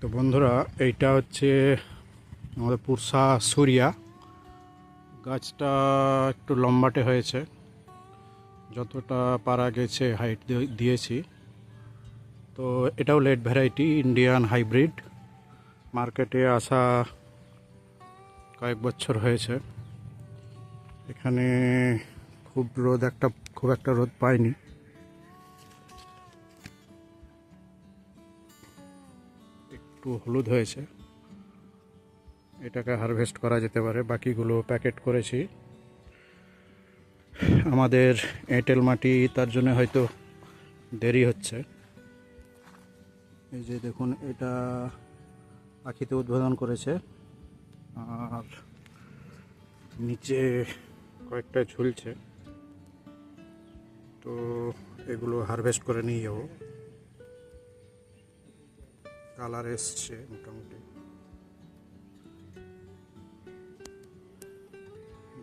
তো বন্ধুরা, এইটা হচ্ছে আমাদের পুরসা সুরিয়া। গাছটা একটু লম্বাটে হয়েছে, যতটা পারা গেছে হাইট দিয়েছি। তো এটাও লেট ভ্যারাইটি, ইন্ডিয়ান হাইব্রিড। মার্কেটে আসা কয়েক বছর হয়েছে। এখানে খুব একটা রোদ পাইনি। একটু হলুদ হয়েছে, এটাকে হারভেস্ট করা যেতে পারে। বাকিগুলো প্যাকেট করেছি। আমাদের এঁটেল মাটি, তার জন্য হয়তো দেরি হচ্ছে। এই যে দেখুন, এটা পাখিতে উদ্বোধন করেছে, আর নিচে কয়েকটা ঝুলছে। তো এগুলো হারভেস্ট করে নিয়ে যাবো। কালার এসছে মোটামুটি,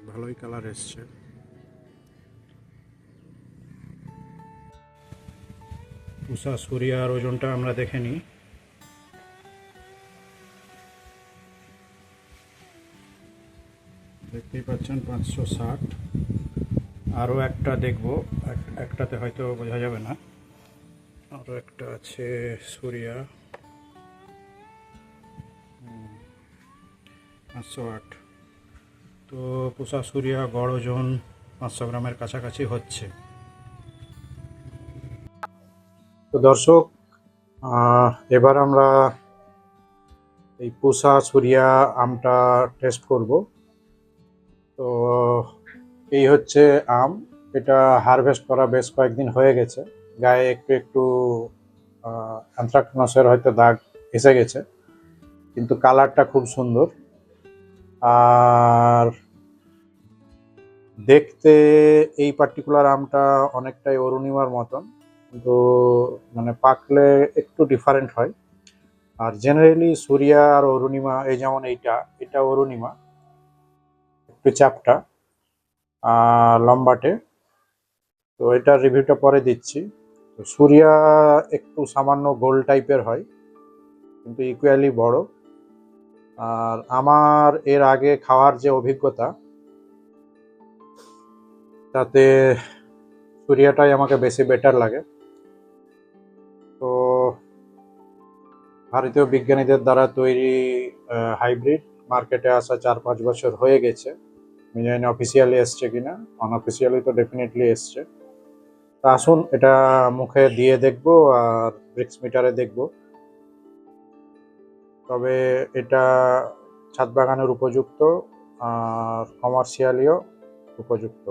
ভালোই কালার এসছে। পুষা সুরিয়ার ওজনটা আমরা দেখে নিই। দেখতেই পাচ্ছেন 560। আরও একটা দেখবো, একটাতে হয়তো বোঝা যাবে না। আরও একটা আছে সুরিয়া, 508। তো পুষা সুরিয়া গড় ওজন 500 গ্রামের কাছাকাছি হচ্ছে। তো দর্শক, এবার আমরা এই পুষা সুরিয়া আমটা টেস্ট করব। তো এই হচ্ছে আম। এটা হারভেস্ট করা বেশ কয়েকদিন হয়ে গেছে। গায়ে একটু একটু অ্যানথ্রাকনোসের হয়তো দাগ এসে গেছে, কিন্তু কালারটা খুব সুন্দর। আর দেখতে এই পার্টিকুলার আমটা অনেকটাই অরুণিমার মতন, কিন্তু মানে পাকলে একটু ডিফারেন্ট হয়। আর জেনারেলি সুরিয়া আর অরুণিমা, এই যেমন এটা অরুণিমা, একটু চ্যাপ্টা লম্বাটে। তো এটার রিভিউটা পরে দিচ্ছি। তো সুরিয়া একটু সামান্য গোল টাইপের হয়, কিন্তু ইকুয়ালি বড়। আর আমার এর আগে খাওয়ার যে অভিজ্ঞতা, তাতে সুরিয়াটাই আমাকে বেশি বেটার লাগে। তো ভারতীয় বিজ্ঞানীদের দ্বারা তৈরি হাইব্রিড মার্কেটে আসা 4-5 বছর হয়ে গেছে। আমি জানি না অফিসিয়ালি এসছে কিনা, অনঅফিসিয়ালি তো ডেফিনেটলি এসছে। তা আসুন এটা মুখে দিয়ে দেখবো আর ব্রিক্স মিটারে দেখবো। তবে এটা ছাদ বাগানের উপযুক্ত আর কমার্শিয়ালিও উপযুক্ত।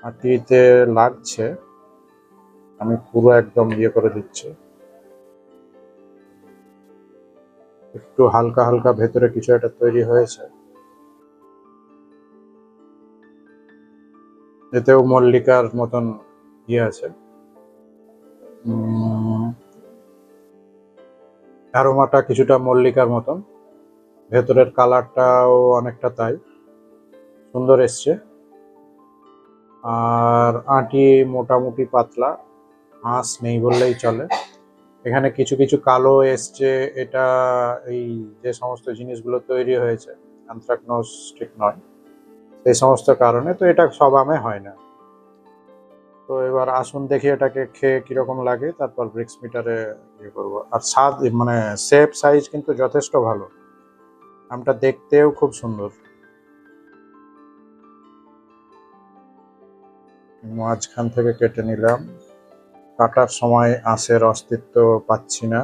মাটিতে লাগছে, আমি পুরো একদম ইয়ে করে দিচ্ছি। একটু হালকা হালকা ভেতরে কিছু একটা তৈরি হয়েছে। এতেও মল্লিকার মতন ইয়ে আছে। অ্যারোমাটা কিছুটা মল্লিকার মতন, ভেতরের কালারটাও অনেকটা তাই, সুন্দর এসছে। আর আঁটি মোটামুটি পাতলা, আঁশ নেই বললেই চলে। এখানে কিছু কিছু কালো এসছে। এটা এই যে সমস্ত জিনিসগুলো তৈরি হয়েছে অ্যানথ্রাকনোস ঠিক নয়, সেই সমস্ত কারণে। তো এটা সব আমে হয় না। তো এবার আসুন দেখি এটাকে খেয়ে কিরকম লাগে, তারপর ব্রিক্স মিটারে ইয়ে করবো। আর স্বাদ মানে শেপ সাইজ কিন্তু যথেষ্ট ভালো, আমটা দেখতেও খুব সুন্দর। মাঝখান থেকে কেটে নিলাম, কাটার সময় আঁশের অস্তিত্ব পাচ্ছি না।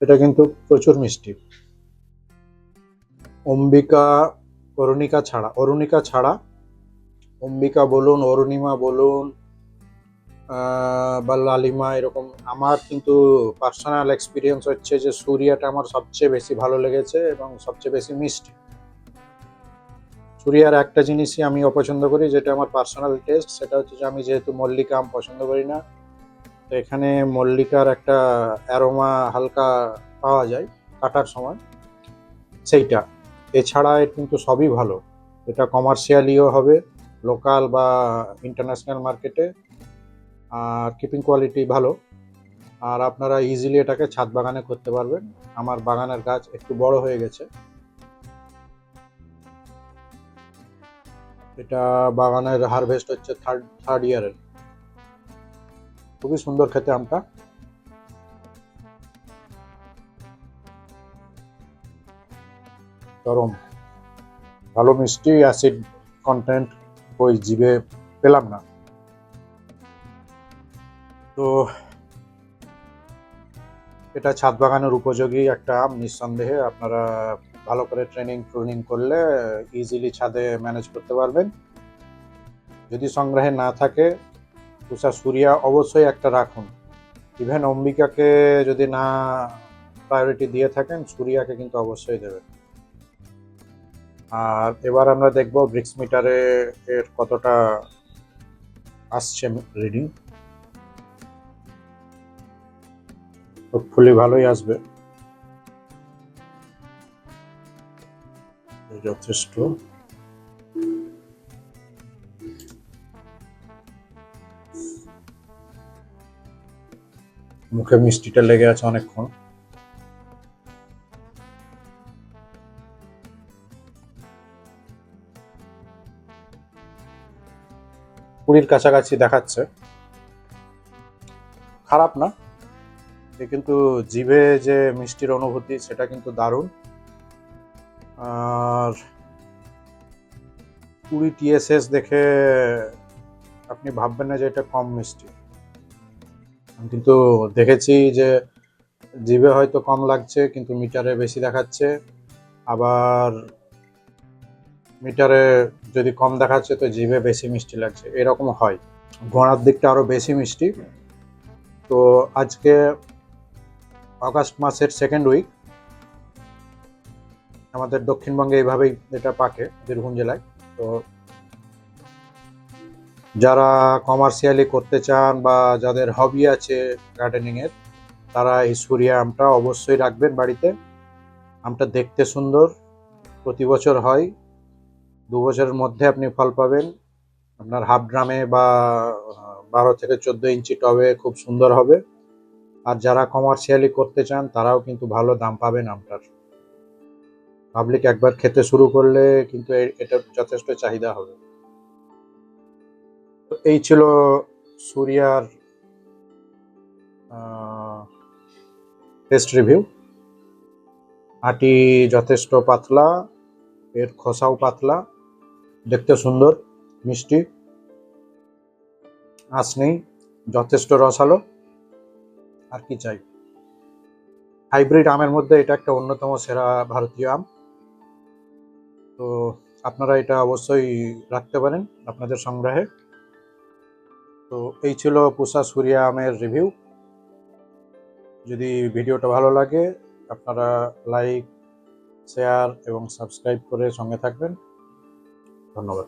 এটা কিন্তু প্রচুর মিষ্টি। অম্বিকা, অরুণিকা ছাড়া অম্বিকা বলুন, অরুণিমা বলুন, বা লালিমা, এরকম আমার কিন্তু পার্সোনাল এক্সপিরিয়েন্স হচ্ছে যে সুরিয়াটা আমার সবচেয়ে বেশি ভালো লেগেছে এবং সবচেয়ে বেশি মিষ্টি। সুরিয়ার একটা জিনিসই আমি অপছন্দ করি, যেটা আমার পার্সোনাল টেস্ট, সেটা হচ্ছে যে আমি যেহেতু মল্লিকা আম পছন্দ করি না, তো এখানে মল্লিকার একটা অ্যারোমা হালকা পাওয়া যায় কাটার সময়। সেইটা। এছাড়া এর কিন্তু সবই ভালো, এটা কমার্শিয়ালিও হবে লোকাল বা ইন্টারন্যাশনাল মার্কেটে, আর কিপিং কোয়ালিটি ভালো। আর আপনারা ইজিলি এটাকে ছাদ বাগানে করতে পারবেন। আমার বাগানের গাছ একটু বড় হয়ে গেছে। এটা বাগানের হারভেস্ট হচ্ছে থার্ড ইয়ারের। খুবই সুন্দর খেতে আমটা। গরম, ভালো মিষ্টি, অ্যাসিড কন্টেন্ট ওই জিভে পেলাম না। তো এটা ছাদ বাগানের উপযোগী একটা আম নিঃসন্দেহে। আপনারা ভালো করে ট্রেনিং করলে ইজিলি ছাদে ম্যানেজ করতে পারবেন। যদি সংগ্রহে না থাকে, পুষা সুরিয়া অবশ্যই একটা রাখুন। ইভেন অম্বিকাকে যদি না প্রায়োরিটি দিয়ে থাকেন, সুরিয়াকে কিন্তু অবশ্যই দেবেন। আর এবার আমরা দেখব ব্রিক্স মিটারে এর কতটা আসছে রিডিং। হোপফুলি ভালোই আসবে, যথেষ্ট। মুখে মিষ্টিটা লেগে আছে অনেকক্ষণ। কুড়ির কাছাকাছি দেখাচ্ছে, খারাপ না। কিন্তু জিভে যে মিষ্টির অনুভূতি সেটা কিন্তু দারুণ। আর 20 TSS দেখে আপনি ভাববেন না যে এটা কম মিষ্টি। আমি কিন্তু দেখেছি যে জিভে হয়তো কম লাগছে কিন্তু মিটারে বেশি দেখাচ্ছে, আবার মিটারে যদি কম দেখাচ্ছে তো জিভে বেশি মিষ্টি লাগছে, এরকম হয়। গোড়ার দিকটা আরো বেশি মিষ্টি। তো আজকে আগস্ট মাসের সেকেন্ড উইক, আমাদের দক্ষিণবঙ্গে এইভাবেই এটা পাকে বীরভূম জেলায়। তো যারা কমার্শিয়ালি করতে চান বা যাদের হবি আছে গার্ডেনিং এর, তারা এই সুরিয়া আমটা অবশ্যই রাখবেন বাড়িতে। আমটা দেখতে সুন্দর, প্রতি বছর হয়, 2 বছরের মধ্যে আপনি ফল পাবেন। আপনার হাফ ড্রামে বা 12 থেকে 14 ইঞ্চি টবে খুব সুন্দর হবে। আর যারা কমার্শিয়ালি করতে চান তারাও কিন্তু ভালো দাম পাবেন আমটার। পাবলিক একবার খেতে শুরু করলে কিন্তু এটার যথেষ্ট চাহিদা হবে। তো এই ছিল সুরিয়ার টেস্ট রিভিউ। আটি যথেষ্ট পাতলা, এর খোসাও পাতলা, দেখতে সুন্দর, মিষ্টি, আঁশ নেই, যথেষ্ট রসালো। আর কি চাই। হাইব্রিড আমের মধ্যে এটা একটা অন্যতম সেরা ভারতীয় আম। তো আপনারা এটা অবশ্যই রাখতে পারেন আপনাদের সংগ্রহে। তো এই ছিল পুষা সুরিয়া আমের রিভিউ। যদি ভিডিওটা ভালো লাগে আপনারা লাইক, শেয়ার এবং সাবস্ক্রাইব করে সঙ্গে থাকবেন। ধন্যবাদ।